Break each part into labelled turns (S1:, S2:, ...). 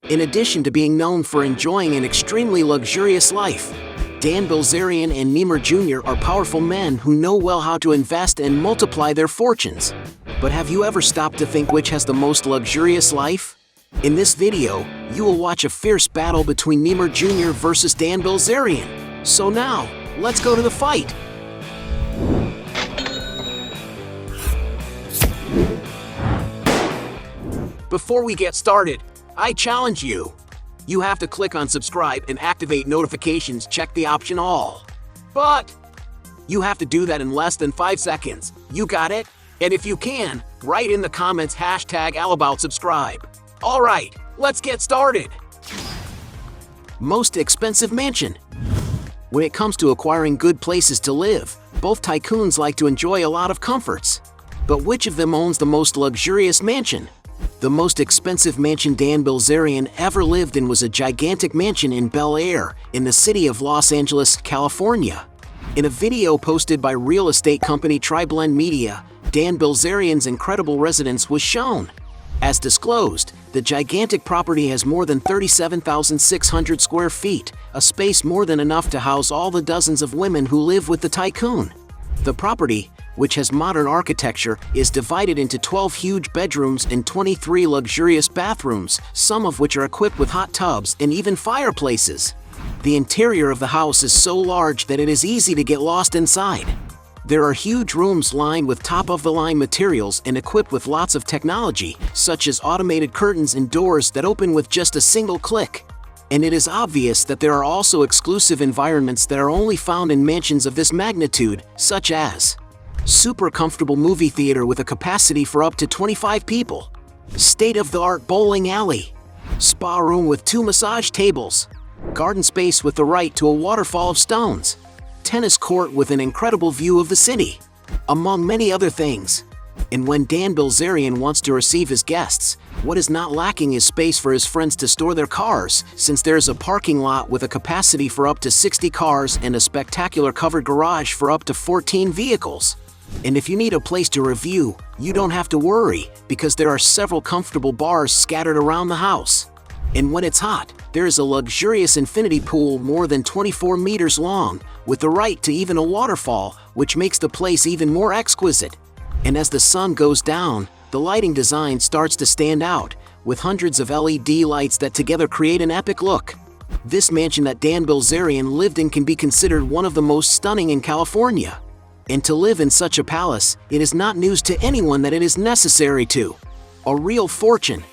S1: In addition to being known for enjoying an extremely luxurious life, Dan Bilzerian and Neymar Jr. are powerful men who know well how to invest and multiply their fortunes. But have you ever stopped to think which has the most luxurious life? In this video, you will watch a fierce battle between Neymar Jr. versus Dan Bilzerian. So now, let's go to the fight. Before we get started, I challenge you. You have to click on subscribe and activate notifications, check the option all. But you have to do that in less than 5 seconds. You got it? And if you can, write in the comments #AllAboutSubscribe. Alright, let's get started. Most expensive mansion. When it comes to acquiring good places to live, both tycoons like to enjoy a lot of comforts. But which of them owns the most luxurious mansion? The most expensive mansion Dan Bilzerian ever lived in was a gigantic mansion in Bel Air, in the city of Los Angeles, California. In a video posted by real estate company Triblend Media, Dan Bilzerian's incredible residence was shown. As disclosed, the gigantic property has more than 37,600 square feet, a space more than enough to house all the dozens of women who live with the tycoon. The property, which has modern architecture, is divided into 12 huge bedrooms and 23 luxurious bathrooms, some of which are equipped with hot tubs and even fireplaces. The interior of the house is so large that it is easy to get lost inside. There are huge rooms lined with top-of-the-line materials and equipped with lots of technology, such as automated curtains and doors that open with just a single click. And it is obvious that there are also exclusive environments that are only found in mansions of this magnitude, such as super comfortable movie theater with a capacity for up to 25 people, state-of-the-art bowling alley, spa room with 2 massage tables, garden space with the right to a waterfall of stones, tennis court with an incredible view of the city, among many other things. And when Dan Bilzerian wants to receive his guests, what is not lacking is space for his friends to store their cars, since there is a parking lot with a capacity for up to 60 cars and a spectacular covered garage for up to 14 vehicles. And if you need a place to review, you don't have to worry, because there are several comfortable bars scattered around the house. And when it's hot, there is a luxurious infinity pool more than 24 meters long, with the right to even a waterfall, which makes the place even more exquisite. And as the sun goes down, the lighting design starts to stand out, with hundreds of LED lights that together create an epic look. This mansion that Dan Bilzerian lived in can be considered one of the most stunning in California. And to live in such a palace, it is not news to anyone that it is necessary to. A real fortune.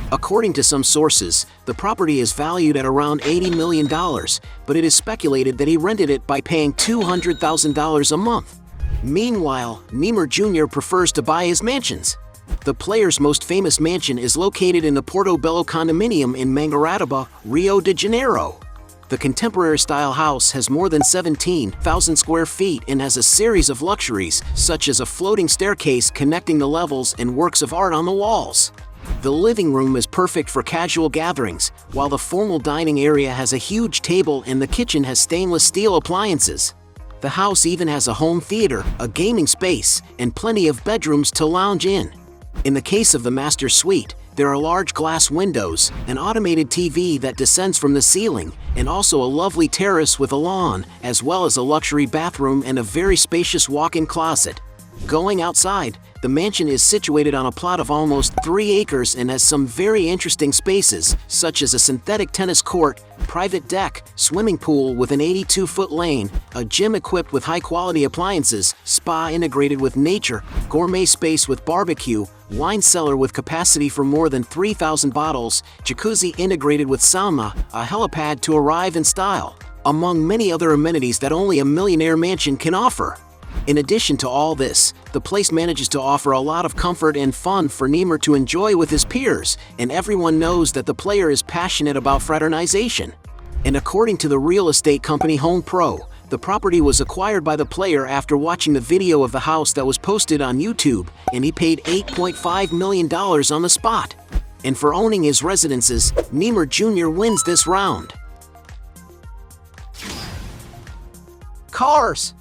S1: According to some sources, the property is valued at around $80 million, but it is speculated that he rented it by paying $200,000 a month. Meanwhile, Neymar Jr. prefers to buy his mansions. The player's most famous mansion is located in the Portobello condominium in Mangaratiba, Rio de Janeiro. The contemporary-style house has more than 17,000 square feet and has a series of luxuries, such as a floating staircase connecting the levels and works of art on the walls. The living room is perfect for casual gatherings, while the formal dining area has a huge table and the kitchen has stainless steel appliances. The house even has a home theater, a gaming space, and plenty of bedrooms to lounge in. In the case of the master suite, there are large glass windows, an automated TV that descends from the ceiling, and also a lovely terrace with a lawn, as well as a luxury bathroom and a very spacious walk-in closet. Going outside, the mansion is situated on a plot of almost 3 acres and has some very interesting spaces, such as a synthetic tennis court, private deck, swimming pool with an 82-foot lane, a gym equipped with high-quality appliances, spa integrated with nature, gourmet space with barbecue, wine cellar with capacity for more than 3,000 bottles, jacuzzi integrated with sauna, a helipad to arrive in style, among many other amenities that only a millionaire mansion can offer. In addition to all this, the place manages to offer a lot of comfort and fun for Neymar to enjoy with his peers, and everyone knows that the player is passionate about fraternization. And according to the real estate company Home Pro, the property was acquired by the player after watching the video of the house that was posted on YouTube, and he paid $8.5 million on the spot. And for owning his residences, Neymar Jr. wins this round. Cars.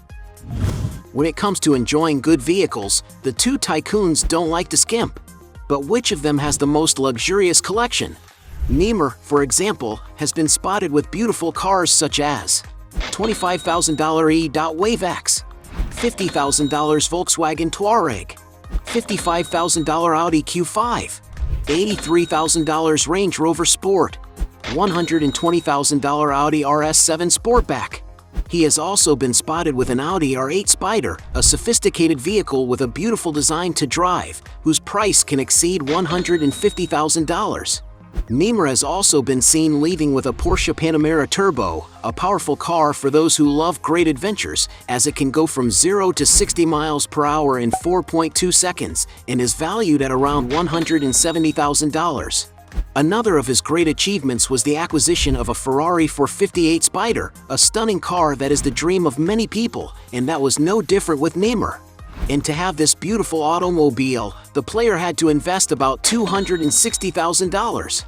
S1: When it comes to enjoying good vehicles, the two tycoons don't like to skimp. But which of them has the most luxurious collection? Neymar, for example, has been spotted with beautiful cars such as $25,000 E.Wave X, $50,000 Volkswagen Touareg, $55,000 Audi Q5, $83,000 Range Rover Sport, $120,000 Audi RS7 Sportback. He has also been spotted with an Audi R8 Spider, a sophisticated vehicle with a beautiful design to drive, whose price can exceed $150,000. Neymar has also been seen leaving with a Porsche Panamera Turbo, a powerful car for those who love great adventures, as it can go from 0 to 60 miles per hour in 4.2 seconds and is valued at around $170,000. Another of his great achievements was the acquisition of a Ferrari 458 Spider, a stunning car that is the dream of many people, and that was no different with Neymar. And to have this beautiful automobile, the player had to invest about $260,000.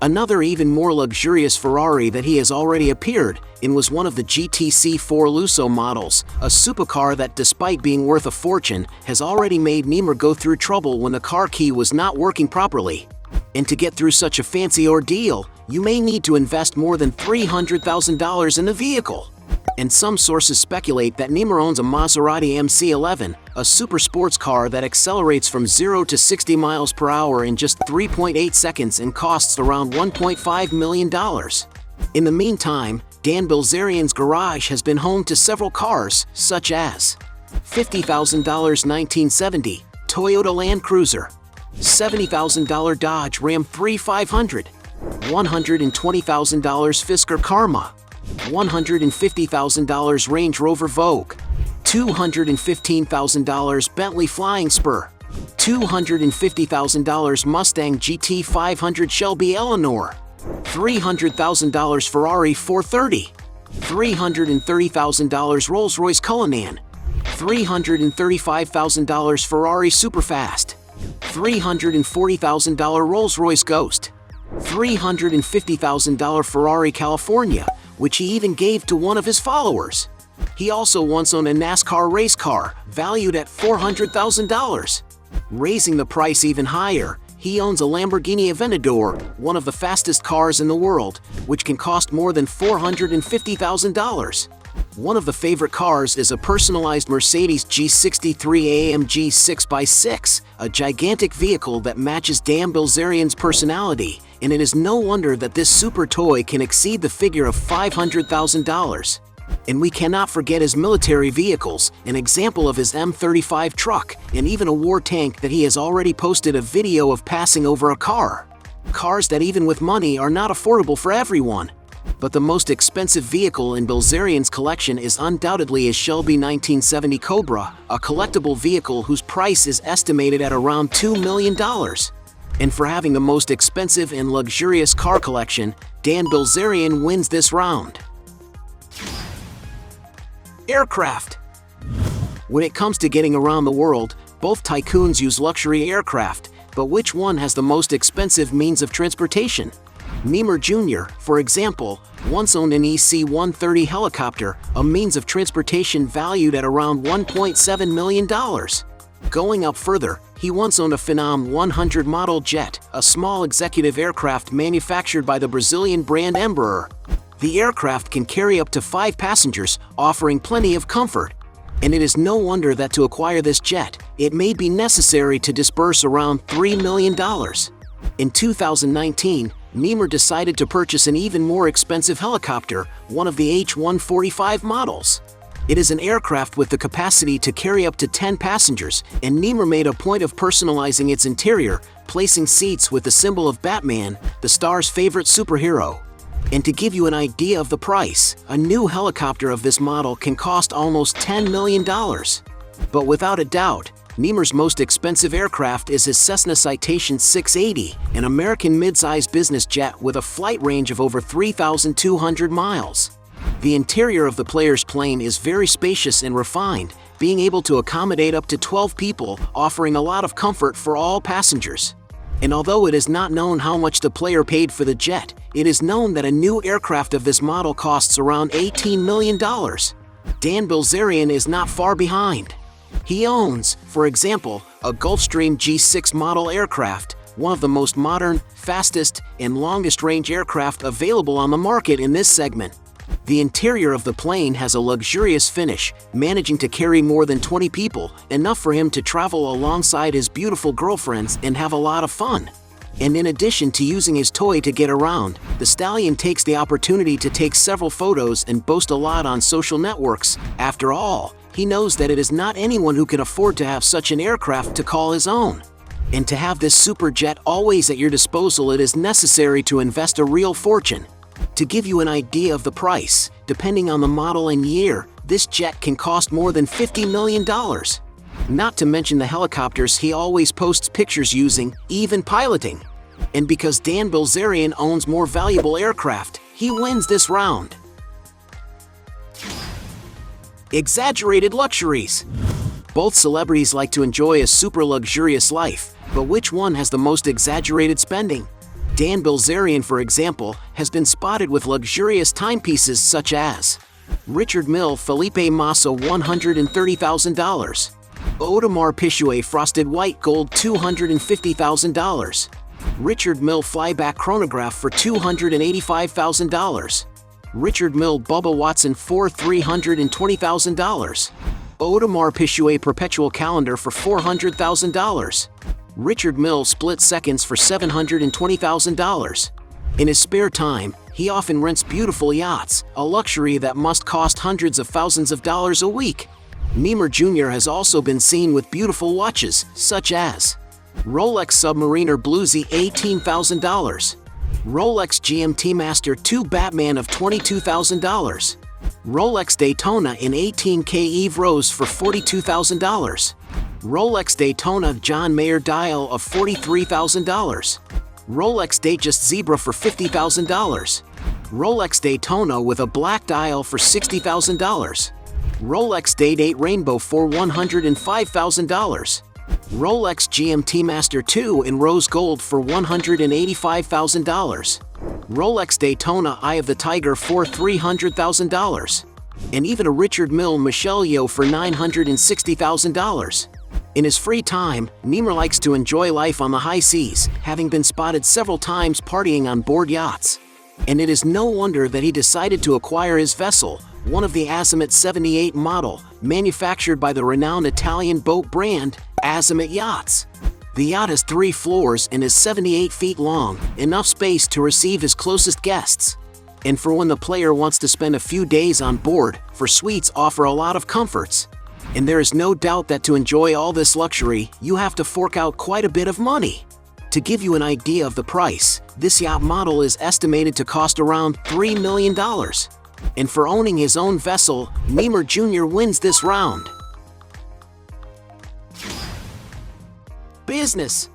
S1: Another even more luxurious Ferrari that he has already appeared in was one of the GTC4 Lusso models, a supercar that, despite being worth a fortune, has already made Neymar go through trouble when the car key was not working properly. And to get through such a fancy ordeal, you may need to invest more than $300,000 in the vehicle. And some sources speculate that Neymar owns a Maserati MC11, a super sports car that accelerates from 0 to 60 miles per hour in just 3.8 seconds and costs around $1.5 million. In the meantime, Dan Bilzerian's garage has been home to several cars, such as $50,000 1970 Toyota Land Cruiser, $70,000 Dodge Ram 3500, $120,000 Fisker Karma, $150,000 Range Rover Vogue, $215,000 Bentley Flying Spur, $250,000 Mustang GT500 Shelby Eleanor, $300,000 Ferrari 430, $330,000 Rolls-Royce Cullinan, $335,000 Ferrari Superfast, $340,000 Rolls-Royce Ghost, $350,000 Ferrari California, which he even gave to one of his followers. He also once owned a NASCAR race car, valued at $400,000. Raising the price even higher, he owns a Lamborghini Aventador, one of the fastest cars in the world, which can cost more than $450,000. One of the favorite cars is a personalized Mercedes G63 AMG 6x6, a gigantic vehicle that matches Dan Bilzerian's personality, and it is no wonder that this super toy can exceed the figure of $500,000. And we cannot forget his military vehicles, an example of his M35 truck, and even a war tank that he has already posted a video of passing over a car. Cars that even with money are not affordable for everyone. But the most expensive vehicle in Bilzerian's collection is undoubtedly his Shelby 1970 Cobra, a collectible vehicle whose price is estimated at around $2 million. And for having the most expensive and luxurious car collection, Dan Bilzerian wins this round. Aircraft. When it comes to getting around the world, both tycoons use luxury aircraft, but which one has the most expensive means of transportation? Neymar Jr., for example, once owned an EC-130 helicopter, a means of transportation valued at around $1.7 million. Going up further, he once owned a Phenom 100 model jet, a small executive aircraft manufactured by the Brazilian brand Embraer. The aircraft can carry up to 5 passengers, offering plenty of comfort. And it is no wonder that to acquire this jet, it may be necessary to disburse around $3 million. In 2019, Neymar decided to purchase an even more expensive helicopter, one of the H-145 models. It is an aircraft with the capacity to carry up to 10 passengers, and Neymar made a point of personalizing its interior, placing seats with the symbol of Batman, the star's favorite superhero. And to give you an idea of the price, a new helicopter of this model can cost almost $10 million. But without a doubt, Neymar's most expensive aircraft is his Cessna Citation 680, an American mid-sized business jet with a flight range of over 3,200 miles. The interior of the player's plane is very spacious and refined, being able to accommodate up to 12 people, offering a lot of comfort for all passengers. And although it is not known how much the player paid for the jet, it is known that a new aircraft of this model costs around $18 million. Dan Bilzerian is not far behind. He owns, for example, a Gulfstream G6 model aircraft, one of the most modern, fastest, and longest-range aircraft available on the market in this segment. The interior of the plane has a luxurious finish, managing to carry more than 20 people, enough for him to travel alongside his beautiful girlfriends and have a lot of fun. And in addition to using his toy to get around, the stallion takes the opportunity to take several photos and boast a lot on social networks. After all, he knows that it is not anyone who can afford to have such an aircraft to call his own. And to have this super jet always at your disposal, it is necessary to invest a real fortune. To give you an idea of the price, depending on the model and year, this jet can cost more than $50 million. Not to mention the helicopters he always posts pictures using, even piloting. And because Dan Bilzerian owns more valuable aircraft, he wins this round. Exaggerated luxuries. Both celebrities like to enjoy a super luxurious life, but which one has the most exaggerated spending? Dan Bilzerian, for example, has been spotted with luxurious timepieces such as Richard Mille Felipe Massa $130,000, Audemars Piguet Frosted White Gold $250,000, Richard Mille Flyback Chronograph for $285,000, Richard Mille Bubba Watson for $320,000, Audemars Piguet Perpetual Calendar for $400,000, Richard Mille Split Seconds for $720,000. In his spare time, he often rents beautiful yachts, a luxury that must cost hundreds of thousands of dollars a week. Neymar Jr. has also been seen with beautiful watches, such as Rolex Submariner Bluesy $18,000, Rolex GMT Master 2 Batman of $22,000, Rolex Daytona in 18K Eve Rose for $42,000, Rolex Daytona John Mayer Dial of $43,000, Rolex Datejust Zebra for $50,000, Rolex Daytona with a black dial for $60,000, Rolex Day-Date Rainbow for $105,000, Rolex GMT Master 2 in Rose Gold for $185,000, Rolex Daytona Eye of the Tiger for $300,000, and even a Richard Mille Michelle Yeoh for $960,000. In his free time, Neymar likes to enjoy life on the high seas, having been spotted several times partying on board yachts. And it is no wonder that he decided to acquire his vessel, one of the Azimut 78 model, manufactured by the renowned Italian boat brand, Azimut Yachts. The yacht has 3 floors and is 78 feet long, enough space to receive his closest guests. And for when the player wants to spend a few days on board, for suites offer a lot of comforts. And there is no doubt that to enjoy all this luxury, you have to fork out quite a bit of money. To give you an idea of the price, this yacht model is estimated to cost around $3 million. And for owning his own vessel, Neymar Jr. wins this round. Business.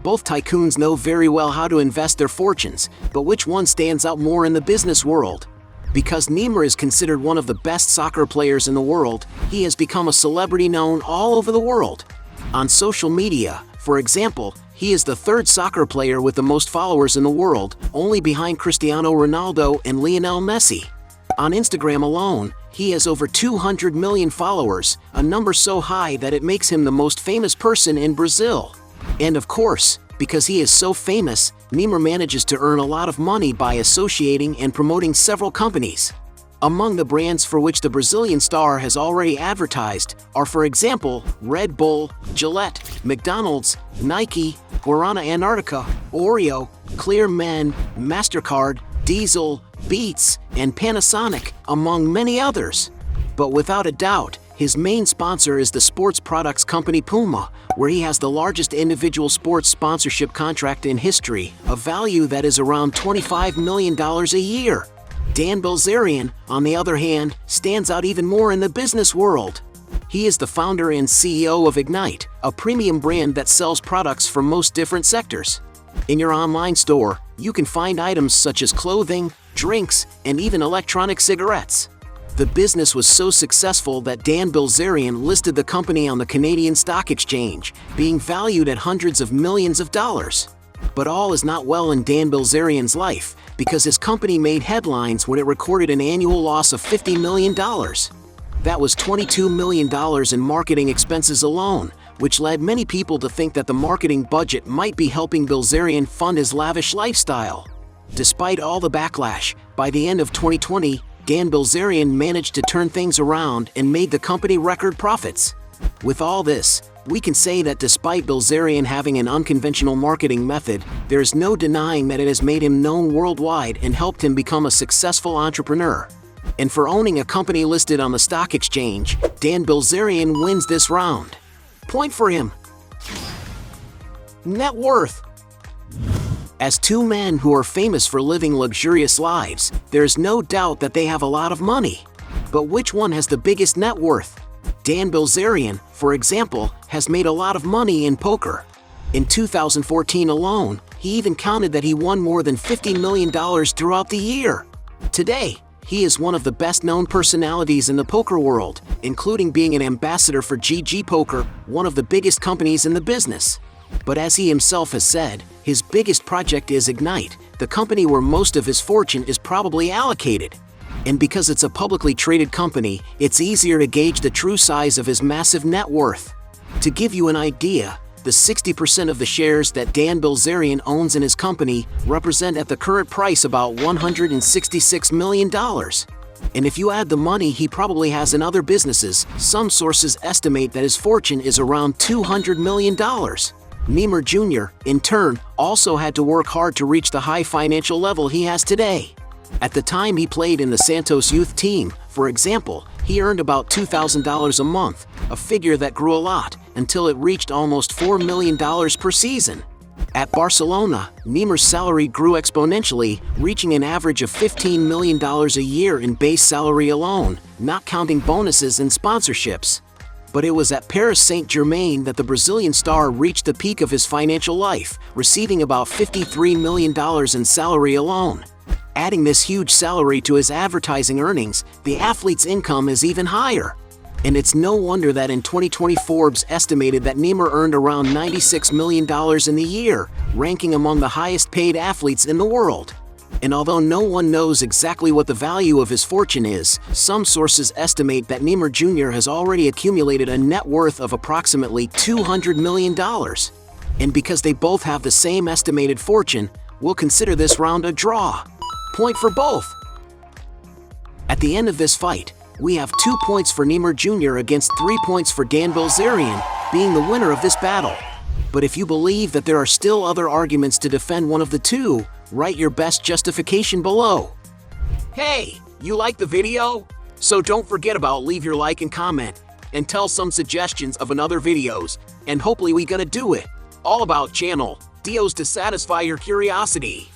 S1: Both tycoons know very well how to invest their fortunes, but which one stands out more in the business world? Because Neymar is considered one of the best soccer players in the world, he has become a celebrity known all over the world. On social media, for example, he is the 3rd soccer player with the most followers in the world, only behind Cristiano Ronaldo and Lionel Messi. On Instagram alone, he has over 200 million followers, a number so high that it makes him the most famous person in Brazil. And of course, because he is so famous, Neymar manages to earn a lot of money by associating and promoting several companies. Among the brands for which the Brazilian star has already advertised are, for example, Red Bull, Gillette, McDonald's, Nike, Guarana Antarctica, Oreo, Clear Men, MasterCard, Diesel, Beats, and Panasonic, among many others. But without a doubt, his main sponsor is the sports products company Puma, where he has the largest individual sports sponsorship contract in history, a value that is around $25 million a year. Dan Bilzerian, on the other hand, stands out even more in the business world. He is the founder and CEO of Ignite, a premium brand that sells products from most different sectors. In your online store, you can find items such as clothing, drinks, and even electronic cigarettes. The business was so successful that Dan Bilzerian listed the company on the Canadian Stock Exchange, being valued at hundreds of millions of dollars. But all is not well in Dan Bilzerian's life, because his company made headlines when it recorded an annual loss of $50 million. That was $22 million in marketing expenses alone, which led many people to think that the marketing budget might be helping Bilzerian fund his lavish lifestyle. Despite all the backlash, by the end of 2020, Dan Bilzerian managed to turn things around and made the company record profits. With all this, we can say that despite Bilzerian having an unconventional marketing method, there is no denying that it has made him known worldwide and helped him become a successful entrepreneur. And for owning a company listed on the stock exchange, Dan Bilzerian wins this round. Point for him. Net worth. As two men who are famous for living luxurious lives, there's no doubt that they have a lot of money. But which one has the biggest net worth? Dan Bilzerian, for example, has made a lot of money in poker. In 2014 alone, he even counted that he won more than $50 million throughout the year. Today, he is one of the best-known personalities in the poker world, including being an ambassador for GG Poker, one of the biggest companies in the business. But as he himself has said, his biggest project is Ignite, the company where most of his fortune is probably allocated. And because it's a publicly traded company, it's easier to gauge the true size of his massive net worth. To give you an idea, the 60% of the shares that Dan Bilzerian owns in his company represent at the current price about $166 million. And if you add the money he probably has in other businesses, some sources estimate that his fortune is around $200 million. Neymar Jr., in turn, also had to work hard to reach the high financial level he has today. At the time he played in the Santos youth team, for example, he earned about $2,000 a month, a figure that grew a lot, until it reached almost $4 million per season. At Barcelona, Neymar's salary grew exponentially, reaching an average of $15 million a year in base salary alone, not counting bonuses and sponsorships. But it was at Paris Saint-Germain that the Brazilian star reached the peak of his financial life, receiving about $53 million in salary alone. Adding this huge salary to his advertising earnings, the athlete's income is even higher. And it's no wonder that in 2020 Forbes estimated that Neymar earned around $96 million in the year, ranking among the highest paid athletes in the world. And although no one knows exactly what the value of his fortune is, some sources estimate that Neymar Jr. has already accumulated a net worth of approximately $200 million. And because they both have the same estimated fortune, we'll consider this round a draw. Point for both. At the end of this fight, we have 2 points for Neymar Jr. against 3 points for Dan Bilzerian, being the winner of this battle. But if you believe that there are still other arguments to defend one of the two, write your best justification below. Hey, you like the video? So don't forget about leave your like and comment, and tell some suggestions of another videos, and hopefully we gonna do it. All about channel, Dios to satisfy your curiosity.